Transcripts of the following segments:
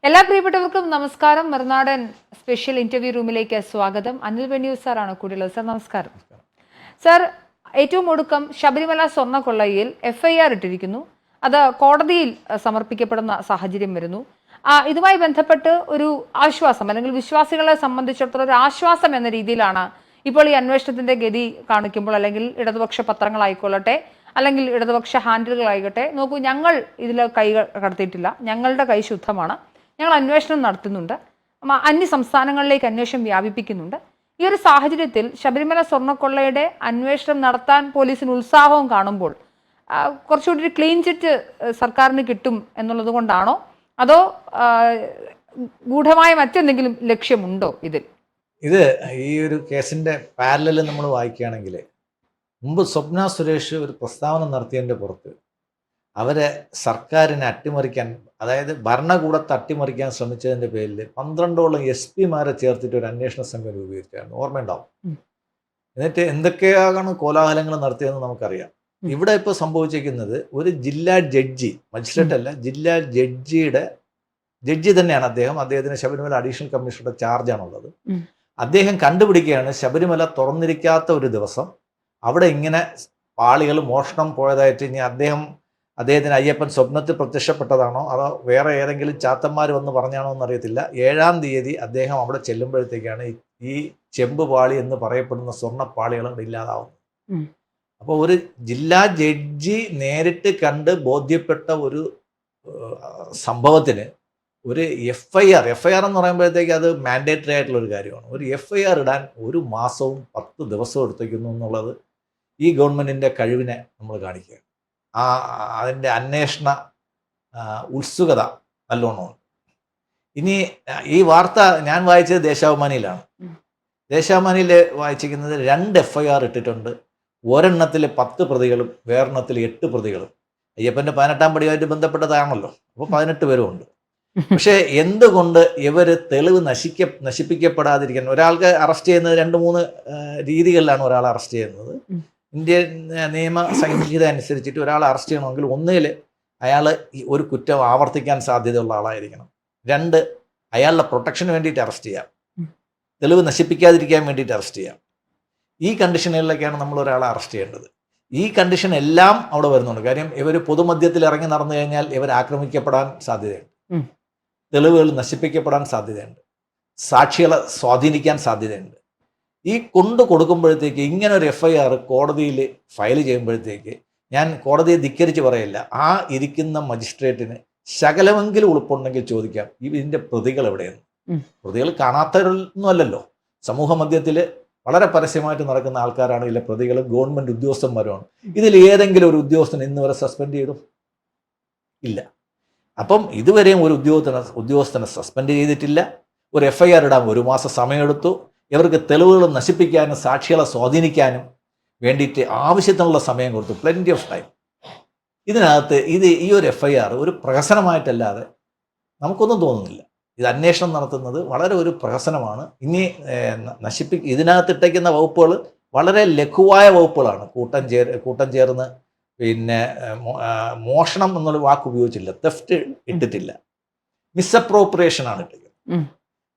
എല്ലാ പ്രിയപ്പെട്ടവർക്കും നമസ്കാരം. മറുനാടൻ സ്പെഷ്യൽ ഇന്റർവ്യൂ റൂമിലേക്ക് സ്വാഗതം. അനിൽ വെണ്ണിയൂർ സാറാണ് കൂടെയുള്ളത്. സാർ നമസ്കാരം. സാർ, ഏറ്റവും ഒടുക്കം ശബരിമല സ്വർണ്ണക്കൊള്ളയിൽ FIR ഇട്ടിരിക്കുന്നു. അത് കോടതിയിൽ സമർപ്പിക്കപ്പെടുന്ന സാഹചര്യം വരുന്നു. ഇതുമായി ബന്ധപ്പെട്ട് ഒരു ആശ്വാസം, അല്ലെങ്കിൽ വിശ്വാസികളെ സംബന്ധിച്ചിടത്തോളം ഒരു ആശ്വാസം എന്ന രീതിയിലാണ് ഇപ്പോൾ ഈ അന്വേഷണത്തിന്റെ ഗതി കാണിക്കുമ്പോൾ, അല്ലെങ്കിൽ ഇടതുപക്ഷ പത്രങ്ങളായിക്കൊള്ളട്ടെ, അല്ലെങ്കിൽ ഇടതുപക്ഷ ഹാൻഡിലുകളായിക്കോട്ടെ, നോക്കൂ, ഞങ്ങൾ ഇതിൽ കൈ കടത്തിയിട്ടില്ല, ഞങ്ങളുടെ കൈ ശുദ്ധമാണ്, ഞങ്ങൾ അന്വേഷണം നടത്തുന്നുണ്ട്, അന്യ സംസ്ഥാനങ്ങളിലേക്ക് അന്വേഷണം വ്യാപിപ്പിക്കുന്നുണ്ട്. ഈ ഒരു സാഹചര്യത്തിൽ ശബരിമല സ്വർണ്ണക്കൊള്ളയുടെ അന്വേഷണം നടത്താൻ പോലീസിന് ഉത്സാഹവും കാണുമ്പോൾ കുറച്ചുകൂടി ഒരു ക്ലീൻ ചിറ്റ് സർക്കാരിന് കിട്ടും എന്നുള്ളത് കൊണ്ടാണോ, അതോ ഗൂഢമായ മറ്റെന്തെങ്കിലും ലക്ഷ്യമുണ്ടോ ഇതിൽ? ഇത് ഈ ഒരു കേസിന്റെ പാരലൽ നമ്മൾ വായിക്കുകയാണെങ്കിൽ, മുമ്പ് സ്വപ്ന സുരേഷ് ഒരു പ്രസ്താവന നടത്തിയതിൻ്റെ പുറത്ത് അവരെ സർക്കാരിനെ അട്ടിമറിക്കാൻ, അതായത് ഭരണകൂടത്തെ അട്ടിമറിക്കാൻ ശ്രമിച്ചതിൻ്റെ പേരിൽ 12ഓളം SP-മാരെ ചേർത്തിട്ട് ഒരു അന്വേഷണ സംഘം രൂപീകരിച്ചായിരുന്നു. ഓർമ്മയുണ്ടാവും. എന്നിട്ട് എന്തൊക്കെയാണ് കോലാഹലങ്ങൾ നടത്തിയതെന്ന് നമുക്കറിയാം. ഇവിടെ ഇപ്പോൾ സംഭവിച്ചിരിക്കുന്നത്, ഒരു ജില്ലാ ജഡ്ജി, മജിസ്ട്രേറ്റ് അല്ല, ജില്ലാ ജഡ്ജി തന്നെയാണ് അദ്ദേഹത്തിന് ശബരിമല അഡീഷണൽ കമ്മീഷണറുടെ ചാർജാണുള്ളത്. അദ്ദേഹം കണ്ടുപിടിക്കുകയാണ് ശബരിമല തുറന്നിരിക്കാത്ത ഒരു ദിവസം അവിടെ ഇങ്ങനെ പാളികൾ മോഷണം പോയതായിട്ട്. ഇനി അദ്ദേഹത്തിന് അയ്യപ്പൻ സ്വപ്നത്തിൽ പ്രത്യക്ഷപ്പെട്ടതാണോ അതോ വേറെ ഏതെങ്കിലും ചാത്തന്മാർ വന്ന് പറഞ്ഞാണോ എന്നറിയത്തില്ല. 7-ാം തീയതി അദ്ദേഹം അവിടെ ചെല്ലുമ്പോഴത്തേക്കാണ് ഈ ചെമ്പ് പാളി എന്ന് പറയപ്പെടുന്ന സ്വർണ്ണപ്പാളികളും ഇല്ലാതാവുന്നത്. അപ്പോൾ ഒരു ജില്ലാ ജഡ്ജി നേരിട്ട് കണ്ട് ബോധ്യപ്പെട്ട ഒരു സംഭവത്തിന് ഒരു FIR എന്ന് പറയുമ്പോഴത്തേക്ക് അത് മാൻഡേറ്ററി ആയിട്ടുള്ള ഒരു കാര്യമാണ്. ഒരു FIR ഇടാൻ 1 മാസവും 10 ദിവസവും എടുത്തേക്കുന്നു എന്നുള്ളത് ഈ ഗവൺമെൻറ്റിൻ്റെ കഴിവിനെ നമ്മൾ കാണിക്കുക. അതിൻ്റെ അന്വേഷണ ഉത്സുകത നല്ലോണമുണ്ട്. ഇനി ഈ വാർത്ത ഞാൻ വായിച്ചത് ദേശാഭിമാനിയിലാണ്. ദേശാഭിമാനിയിൽ വായിച്ചിരിക്കുന്നത് 2 FIR ഇട്ടിട്ടുണ്ട്. ഒരെണ്ണത്തിൽ 10 പ്രതികളും വേറെണ്ണത്തിൽ 8 പ്രതികളും. അയ്യപ്പൻ്റെ 18-ാം പടിയുമായിട്ട് ബന്ധപ്പെട്ടതാണല്ലോ, അപ്പോൾ 18 പേരും ഉണ്ട്. പക്ഷേ എന്തുകൊണ്ട് ഇവർ തെളിവ് നശിപ്പിക്കപ്പെടാതിരിക്കാൻ? ഒരാൾക്ക് അറസ്റ്റ് ചെയ്യുന്നത് 2-3 രീതികളിലാണ് ഒരാളെ അറസ്റ്റ് ചെയ്യുന്നത്. ഇന്ത്യൻ നിയമ സംഹിത അനുസരിച്ചിട്ട് ഒരാളെ അറസ്റ്റ് ചെയ്യണമെങ്കിൽ, ഒന്നുകിൽ അയാൾ ഒരു കുറ്റം ആവർത്തിക്കാൻ സാധ്യതയുള്ള ആളായിരിക്കണം, 2 അയാളുടെ പ്രൊട്ടക്ഷന് വേണ്ടിയിട്ട് അറസ്റ്റ് ചെയ്യാം, തെളിവ് നശിപ്പിക്കാതിരിക്കാൻ വേണ്ടിയിട്ട് അറസ്റ്റ് ചെയ്യാം. ഈ കണ്ടീഷനുകളിലൊക്കെയാണ് നമ്മൾ ഒരാളെ അറസ്റ്റ് ചെയ്യേണ്ടത്. ഈ കണ്ടീഷൻ എല്ലാം അവിടെ വരുന്നുണ്ട്. കാര്യം, ഇവർ പൊതുമധ്യത്തിൽ ഇറങ്ങി നടന്നു കഴിഞ്ഞാൽ ഇവർ ആക്രമിക്കപ്പെടാൻ സാധ്യതയുണ്ട്, തെളിവുകൾ നശിപ്പിക്കപ്പെടാൻ സാധ്യതയുണ്ട്, സാക്ഷികളെ സ്വാധീനിക്കാൻ സാധ്യതയുണ്ട്. ഈ കൊടുക്കുമ്പോഴത്തേക്ക് ഇങ്ങനെ ഒരു FIR കോടതിയിൽ ഫയൽ ചെയ്യുമ്പോഴത്തേക്ക്, ഞാൻ കോടതിയെ ധിക്കരിച്ച് പറയില്ല, ആ ഇരിക്കുന്ന മജിസ്ട്രേറ്റിന് ശകലമെങ്കിലും ഉളുപ്പുണ്ടെങ്കിൽ ചോദിക്കാം, ഇതിൻ്റെ പ്രതികൾ എവിടെയാണ്? പ്രതികൾ കാണാത്തവരൊന്നും അല്ലല്ലോ. സമൂഹ മധ്യത്തിൽ വളരെ പരസ്യമായിട്ട് നടക്കുന്ന ആൾക്കാരാണ് ഇതിലെ പ്രതികളും ഗവൺമെൻറ് ഉദ്യോഗസ്ഥന്മാരുമാണ്. ഇതിൽ ഏതെങ്കിലും ഒരു ഉദ്യോഗസ്ഥൻ ഇന്ന് വരെ സസ്പെൻഡ് ചെയ്തു? ഇല്ല. അപ്പം ഇതുവരെയും ഒരു ഉദ്യോഗസ്ഥനെ സസ്പെൻഡ് ചെയ്തിട്ടില്ല. ഒരു FIR ഇടാൻ 1 മാസം സമയമെടുത്തു. ഇവർക്ക് തെളിവുകൾ നശിപ്പിക്കാനും സാക്ഷികളെ സ്വാധീനിക്കാനും വേണ്ടിയിട്ട് ആവശ്യത്തിനുള്ള സമയം കൊടുത്തു, പ്ലെൻറ്റി ഓഫ് ടൈം. ഇതിനകത്ത് ഈ ഒരു FIR ഒരു പ്രഹസനമായിട്ടല്ലാതെ നമുക്കൊന്നും തോന്നുന്നില്ല. ഇത് അന്വേഷണം നടത്തുന്നത് വളരെ ഒരു പ്രഹസനമാണ്. ഇനി ഇതിനകത്തിട്ടേക്കുന്ന വകുപ്പുകൾ വളരെ ലഘുവായ വകുപ്പുകളാണ്. കൂട്ടം ചേർന്ന് പിന്നെ മോഷണം എന്നുള്ള വാക്ക് ഉപയോഗിച്ചില്ല, തെഫ്റ്റ് ഇട്ടിട്ടില്ല, മിസ്അപ്രോപ്രിയേഷനാണ് ഇട്ടിരിക്കുന്നത്.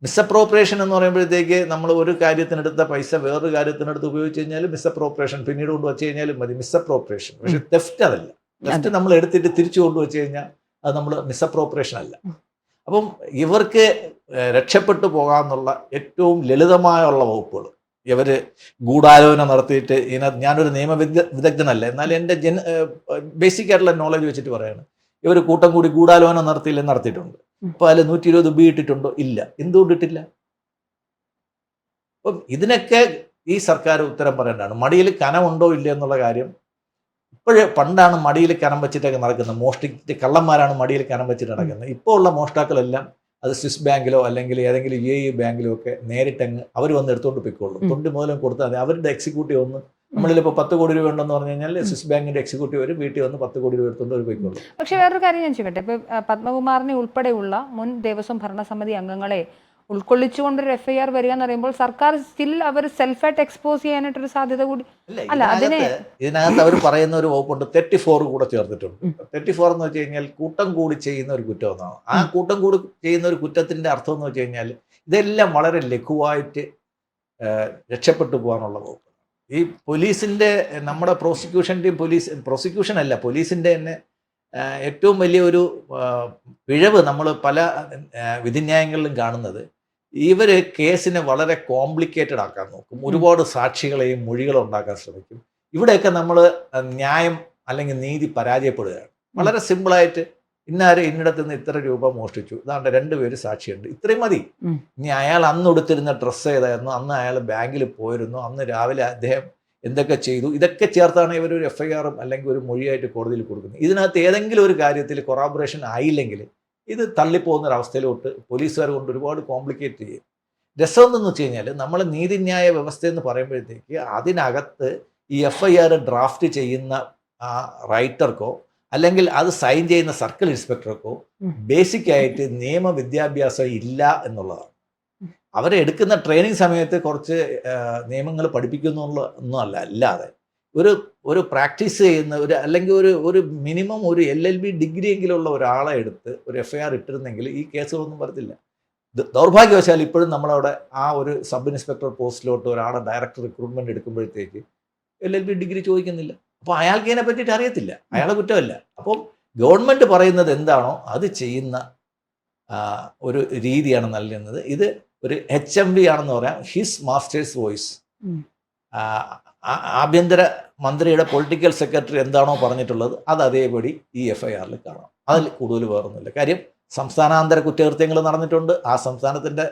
മിസ്അപ്രോപ്രിയേഷൻ എന്ന് പറയുമ്പോഴത്തേക്ക് നമ്മൾ ഒരു കാര്യത്തിനെടുത്ത പൈസ വേറൊരു കാര്യത്തിനെടുത്ത് ഉപയോഗിച്ച് കഴിഞ്ഞാൽ മിസ്അപ്രോപ്രിയേഷൻ, പിന്നീട് കൊണ്ട് വെച്ച് കഴിഞ്ഞാലും മതി മിസ്അപ്രോപ്രിയേഷൻ. പക്ഷെ തെഫ്റ്റ് അതല്ല. തെഫ്റ്റ് നമ്മൾ എടുത്തിട്ട് തിരിച്ചു കൊണ്ടുവച്ച് കഴിഞ്ഞാൽ അത് നമ്മൾ മിസ്അപ്രോപ്രിയേഷൻ അല്ല. അപ്പം ഇവർക്ക് രക്ഷപ്പെട്ടു പോകാമെന്നുള്ള ഏറ്റവും ലളിതമായുള്ള വകുപ്പുകൾ ഇവർ ഗൂഢാലോചന നടത്തിയിട്ട്, ഞാനൊരു വിദഗ്ധനല്ല, എന്നാൽ എൻ്റെ ബേസിക് ആയിട്ടുള്ള നോളജ് വെച്ചിട്ട് പറയാണ്, ഇവർ കൂട്ടം കൂടി ഗൂഢാലോചന നടത്തിയിട്ടുണ്ട്. അപ്പോൾ അതിൽ 120B ഇട്ടിട്ടുണ്ടോ? ഇല്ല. എന്തുകൊണ്ടിട്ടില്ല? അപ്പം ഇതിനൊക്കെ ഈ സർക്കാർ ഉത്തരം പറയേണ്ടതാണ്. മടിയിൽ കനമുണ്ടോ ഇല്ല എന്നുള്ള കാര്യം പണ്ടാണ് മടിയിൽ കനം വെച്ചിട്ടൊക്കെ നടക്കുന്നത്. മോഷ്ടിച്ച് കള്ളന്മാരാണ് മടിയിൽ കനം വെച്ചിട്ട് നടക്കുന്നത്. ഇപ്പോൾ ഉള്ള മോഷ്ടാക്കളെല്ലാം അത് സ്വിസ് ബാങ്കിലോ അല്ലെങ്കിൽ ഏതെങ്കിലും UAE ബാങ്കിലോ ഒക്കെ നേരിട്ടങ്ങ് അവർ വന്ന് എടുത്തുകൊണ്ട് പോയിക്കോളും. തൊണ്ട് മൂലം കൊടുത്താൽ മതി. അവരുടെ എക്സിക്യൂട്ടീവ് ഒന്ന്, നമ്മളിലിപ്പോൾ 10 കോടി രൂപ ഉണ്ടെന്ന് പറഞ്ഞു കഴിഞ്ഞാൽ സ്വിസ് ബാങ്കിന്റെ എക്സിക്യൂട്ടീവ് വരും, വീട്ടിൽ വന്ന് 10 കോടി രൂപ എടുത്തുകൊണ്ട് അവർ പോയിക്കോളും. പക്ഷേ വേറൊരു കാര്യം ഞാൻ ചോദിക്കട്ടെ, ഇപ്പോൾ പത്മകുമാറിനെ ഉൾപ്പെടെയുള്ള മുൻ ദേവസ്വം ഭരണസമിതി അംഗങ്ങളെ ഉൾക്കൊള്ളിച്ചുകൊണ്ടൊരു FIR വരിക എന്ന് പറയുമ്പോൾ സർക്കാർ സ്റ്റിൽ അവർ സെൽഫായിട്ട് എക്സ്പോസ് ചെയ്യാനായിട്ടൊരു സാധ്യത കൂടി അല്ല അതിനെ ഇതിനകത്ത് അവർ പറയുന്ന ഒരു വകുപ്പുണ്ട് 34 കൂടെ ചേർത്തിട്ടുണ്ട്. 34 എന്ന് വെച്ച് കഴിഞ്ഞാൽ കൂട്ടം കൂടി ചെയ്യുന്ന ഒരു കുറ്റം എന്നാണ്. ആ കൂട്ടം കൂടി ചെയ്യുന്ന ഒരു കുറ്റത്തിന്റെ അർത്ഥം എന്ന് വെച്ച് കഴിഞ്ഞാൽ ഇതെല്ലാം വളരെ ലഘുവായിട്ട് രക്ഷപ്പെട്ടു പോകാനുള്ള വകുപ്പ്. ഈ പോലീസിന്റെ നമ്മുടെ പ്രോസിക്യൂഷൻ്റെയും പ്രോസിക്യൂഷൻ അല്ല പോലീസിന്റെ തന്നെ ഏറ്റവും വലിയൊരു പിഴവ് നമ്മൾ പല വിധിന്യായങ്ങളിലും കാണുന്നത്, ഇവർ കേസിനെ വളരെ കോംപ്ലിക്കേറ്റഡ് ആക്കാൻ നോക്കും. ഒരുപാട് സാക്ഷികളെയും മൊഴികളും ഉണ്ടാക്കാൻ ശ്രമിക്കും. ഇവിടെയൊക്കെ നമ്മൾ ന്യായം അല്ലെങ്കിൽ നീതി പരാജയപ്പെടുകയാണ്. വളരെ സിമ്പിളായിട്ട് ഇന്നാര് ഇന്നിടത്ത് നിന്ന് ഇത്ര രൂപ മോഷ്ടിച്ചു, ഇതാണ്ട് 2 പേര് സാക്ഷിയുണ്ട്, ഇത്രയും മതി. ഇനി അയാൾ അന്ന് ഉടുത്തിരുന്ന ഡ്രസ്സ് ഏതായിരുന്നു, അന്ന് അയാൾ ബാങ്കിൽ പോയിരുന്നു, അന്ന് രാവിലെ അദ്ദേഹം എന്തൊക്കെ ചെയ്തു, ഇതൊക്കെ ചേർത്താണ് ഇവരൊരു FIR-ഉം അല്ലെങ്കിൽ ഒരു മൊഴിയായിട്ട് കോടതിയിൽ കൊടുക്കുന്നത്. ഇതിനകത്ത് ഏതെങ്കിലും ഒരു കാര്യത്തിൽ കൊറാബറേഷൻ ആയില്ലെങ്കിൽ ഇത് തള്ളിപ്പോകുന്ന ഒരവസ്ഥയിലോട്ട് പോലീസുകാർ കൊണ്ട് ഒരുപാട് കോംപ്ലിക്കേറ്റ് ചെയ്യും. രസം എന്തെന്ന് വെച്ച് കഴിഞ്ഞാൽ നമ്മൾ നീതിന്യായ വ്യവസ്ഥ എന്ന് പറയുമ്പോഴത്തേക്ക് അതിനകത്ത് ഈ FIR ഡ്രാഫ്റ്റ് ചെയ്യുന്ന ആ റൈറ്റർക്കോ അല്ലെങ്കിൽ അത് സൈൻ ചെയ്യുന്ന സർക്കിൾ ഇൻസ്പെക്ടർക്കോ ബേസിക് ആയിട്ട് നിയമ വിദ്യാഭ്യാസം ഇല്ല എന്നുള്ളതാണ്. അവരെ എടുക്കുന്ന ട്രെയിനിങ് സമയത്ത് കുറച്ച് നിയമങ്ങൾ പഠിപ്പിക്കുന്നു അല്ലാതെ ഒരു പ്രാക്ടീസ് ചെയ്യുന്ന അല്ലെങ്കിൽ ഒരു മിനിമം ഒരു LLB ഡിഗ്രി എങ്കിലുള്ള ഒരാളെ എടുത്ത് ഒരു FIR ഇട്ടിരുന്നെങ്കിൽ ഈ കേസുകളൊന്നും വരത്തില്ല. ദൗർഭാഗ്യവശാൽ ഇപ്പോഴും നമ്മളവിടെ ആ ഒരു സബ് ഇൻസ്പെക്ടർ പോസ്റ്റിലോട്ട് ഒരാളെ ഡയറക്ടർ റിക്രൂട്ട്മെന്റ് എടുക്കുമ്പോഴത്തേക്ക് LLB ഡിഗ്രി ചോദിക്കുന്നില്ല. അപ്പോൾ അയാൾക്ക് ഇതിനെ പറ്റിയിട്ട് അറിയത്തില്ല, അയാളെ കുറ്റമല്ല. അപ്പം ഗവൺമെന്റ് പറയുന്നത് എന്താണോ അത് ചെയ്യുന്ന ഒരു രീതിയാണ് നൽകുന്നത്. ഇത് ഒരു HMV ആണെന്ന് പറയാം, ഹിസ് മാസ്റ്റേഴ്സ് വോയിസ്. ആഭ്യന്തര മന്ത്രിയുടെ പൊളിറ്റിക്കൽ സെക്രട്ടറി എന്താണോ പറഞ്ഞിട്ടുള്ളത് അത് അതേപടി ഈ FIR-ൽ കാണാം. അതിൽ കൂടുതൽ വേറൊന്നുമില്ല. കാര്യം സംസ്ഥാനാന്തര കുറ്റകൃത്യങ്ങൾ നടന്നിട്ടുണ്ട്, ആ സംസ്ഥാനത്തിൻ്റെ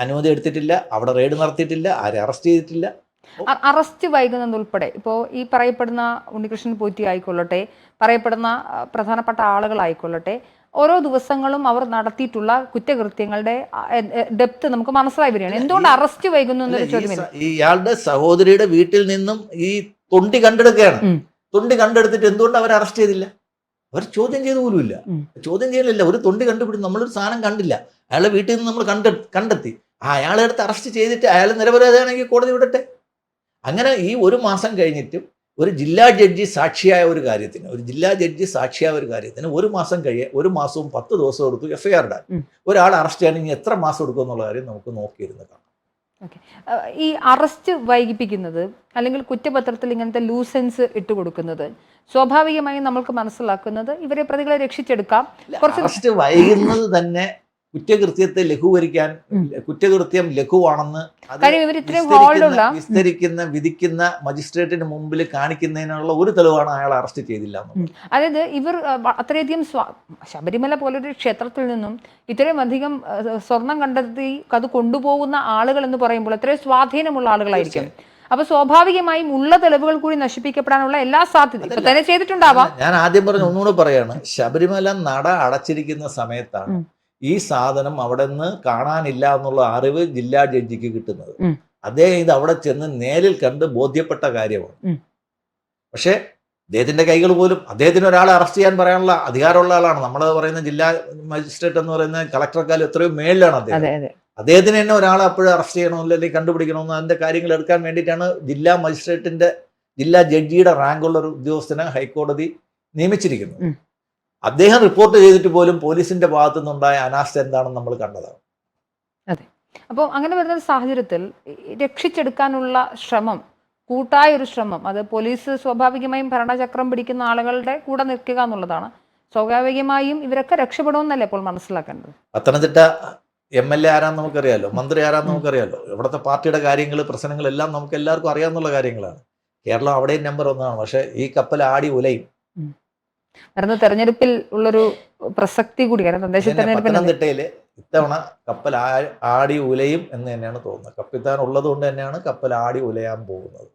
അനുമതി എടുത്തിട്ടില്ല, അവിടെ റെയ്ഡ് നടത്തിയിട്ടില്ല, ആരെ അറസ്റ്റ് ചെയ്തിട്ടില്ല. അറസ്റ്റ് വൈകുന്നതുൾപ്പെടെ ഇപ്പോൾ ഈ പറയപ്പെടുന്ന ഉണ്ണികൃഷ്ണൻ പോറ്റി ആയിക്കൊള്ളട്ടെ, പറയപ്പെടുന്ന പ്രധാനപ്പെട്ട ആളുകളായിക്കൊള്ളട്ടെ, ഓരോ ദിവസങ്ങളും അവർ നടത്തിയിട്ടുള്ള കുറ്റകൃത്യങ്ങളുടെ ഡെപ്ത് നമുക്ക് മനസ്സിലായി വരികയാണ്. എന്തുകൊണ്ട് അറസ്റ്റ് വൈകുന്നു എന്നൊരു ചോദ്യം. ഇയാളുടെ സഹോദരിയുടെ വീട്ടിൽ നിന്നും ഈ തൊണ്ടി കണ്ടെടുക്കുകയാണ്. തൊണ്ടി കണ്ടെടുത്തിട്ട് എന്തുകൊണ്ട് അവർ അറസ്റ്റ് ചെയ്തില്ല? അവർ ചോദ്യം ചെയ്ത പോലുമില്ല. ചോദ്യം ചെയ്യലില്ല. ഒരു തൊണ്ടി കണ്ടുപിടിച്ചു, നമ്മളൊരു സാധനം കണ്ടില്ല, അയാളുടെ വീട്ടിൽ നിന്ന് നമ്മൾ കണ്ടെത്തി, അയാളെ അടുത്ത് അറസ്റ്റ് ചെയ്തിട്ട് അയാൾ നിരപരാധിയാണെങ്കിൽ കോടതി വിടട്ടെ. അങ്ങനെ ഈ 1 മാസം കഴിഞ്ഞിട്ടും ഒരു ജില്ലാ ജഡ്ജി സാക്ഷിയായ ഒരു കാര്യത്തിന് 1 മാസം 1 മാസവും 10 ദിവസവും എടുത്തു FIR ഇടാൻ. ഒരാൾ അറസ്റ്റ് ചെയ്യാൻ ഇനി എത്ര മാസം എടുക്കും എന്നുള്ള കാര്യം നമുക്ക് നോക്കിയിരുന്ന് കാണാം. ഈ അറസ്റ്റ് വൈകിപ്പിക്കുന്നത് അല്ലെങ്കിൽ കുറ്റപത്രത്തിൽ ഇങ്ങനത്തെ ലൂസൻസ് ഇട്ട് കൊടുക്കുന്നത് സ്വാഭാവികമായും നമ്മൾക്ക് മനസ്സിലാക്കുന്നത് ഇവരെ പ്രതികളെ രക്ഷിച്ചെടുക്കാം. അറസ്റ്റ് വൈകുന്നത് തന്നെ കുറ്റകൃത്യത്തെ ലഘൂകരിക്കാൻ, കുറ്റകൃത്യം ലഘുവാണെന്ന് വിധിക്കുന്ന മജിസ്ട്രേറ്റിന് മുമ്പിൽ കാണിക്കുന്നതിനുള്ള ഒരു തെളിവാണ് അയാൾ അറസ്റ്റ് ചെയ്തില്ല. അതായത് ഇവർ അത്രയധികം ശബരിമല പോലൊരു ക്ഷേത്രത്തിൽ നിന്നും ഇത്രയും അധികം സ്വർണം കണ്ടെത്തി അത് കൊണ്ടുപോകുന്ന ആളുകൾ എന്ന് പറയുമ്പോൾ എത്രയും സ്വാധീനമുള്ള ആളുകളായിരിക്കും. അപ്പൊ സ്വാഭാവികമായും ഉള്ള തെളിവുകൾ കൂടി നശിപ്പിക്കപ്പെടാനുള്ള എല്ലാ സാധ്യതയും ഇപ്പൊ തന്നെ ചെയ്തിട്ടുണ്ടാവാം. ഞാൻ ആദ്യം പറഞ്ഞ ഒന്നുകൂടെ പറയാണ്, ശബരിമല നട അടച്ചിരിക്കുന്ന സമയത്താണ് ഈ സാധനം അവിടെ നിന്ന് കാണാനില്ല എന്നുള്ള അറിവ് ജില്ലാ ജഡ്ജിക്ക് കിട്ടുന്നത്. അദ്ദേഹം ഇത് അവിടെ ചെന്ന് നേരിൽ കണ്ട് ബോധ്യപ്പെട്ട കാര്യമാണ്. പക്ഷെ അദ്ദേഹത്തിന്റെ കൈകൾ പോലും, അദ്ദേഹത്തിന് ഒരാളെ അറസ്റ്റ് ചെയ്യാൻ പറയാനുള്ള അധികാരമുള്ള ആളാണ്. നമ്മൾ പറയുന്ന ജില്ലാ മജിസ്ട്രേറ്റ് എന്ന് പറയുന്ന കളക്ടറെക്കാളും എത്രയോ മേളിലാണ് അദ്ദേഹം. അദ്ദേഹത്തിന് തന്നെ ഒരാളെ അപ്പോഴും അറസ്റ്റ് ചെയ്യണമെന്നില്ല, അല്ലെങ്കിൽ കണ്ടുപിടിക്കണമെന്ന് അതിന്റെ കാര്യങ്ങൾ എടുക്കാൻ വേണ്ടിയിട്ടാണ് ജില്ലാ ജഡ്ജിയുടെ റാങ്കുള്ള ഒരു ഉദ്യോഗസ്ഥനെ ഹൈക്കോടതി നിയമിച്ചിരിക്കുന്നത്. അദ്ദേഹം റിപ്പോർട്ട് ചെയ്തിട്ട് പോലും പോലീസിന്റെ ഭാഗത്തു നിന്നുണ്ടായ അനാസ്ഥ എന്താണെന്ന് നമ്മൾ കണ്ടതാണ്. അതെ. അപ്പോൾ അങ്ങനെ വരുന്ന സാഹചര്യത്തിൽ രക്ഷിച്ചെടുക്കാനുള്ള ശ്രമം, കൂട്ടായ ഒരു ശ്രമം, അത് പോലീസ് സ്വാഭാവികമായും ഭരണചക്രം പിടിക്കുന്ന ആളുകളുടെ കൂടെ നിൽക്കുക എന്നുള്ളതാണ്. സ്വാഭാവികമായും ഇവരൊക്കെ രക്ഷപ്പെടുമെന്നല്ലേ ഇപ്പോൾ മനസ്സിലാക്കേണ്ടത്. പത്തനംതിട്ട MLA ആരാന്ന് നമുക്കറിയാലോ, മന്ത്രി ആരാന്ന് നമുക്കറിയാലോ, ഇവിടുത്തെ പാർട്ടിയുടെ കാര്യങ്ങൾ, പ്രശ്നങ്ങളെല്ലാം നമുക്ക് എല്ലാവർക്കും അറിയാവുന്ന കാര്യങ്ങളാണ്. കേരളം അവിടെയും നമ്പർ 1 പക്ഷെ ഈ കപ്പൽ ആടി ഉലയും. വരുന്ന തെരഞ്ഞെടുപ്പിൽ ഉള്ളൊരു പ്രസക്തി കൂടി, പത്തനംതിട്ടയില് ഇത്തവണ കപ്പൽ ആടി ഉലയും എന്ന് തന്നെയാണ് തോന്നുന്നത്. കപ്പിത്താൻ ഉള്ളത് കൊണ്ട് തന്നെയാണ് കപ്പൽ ആടി ഉലയാൻ പോകുന്നത്.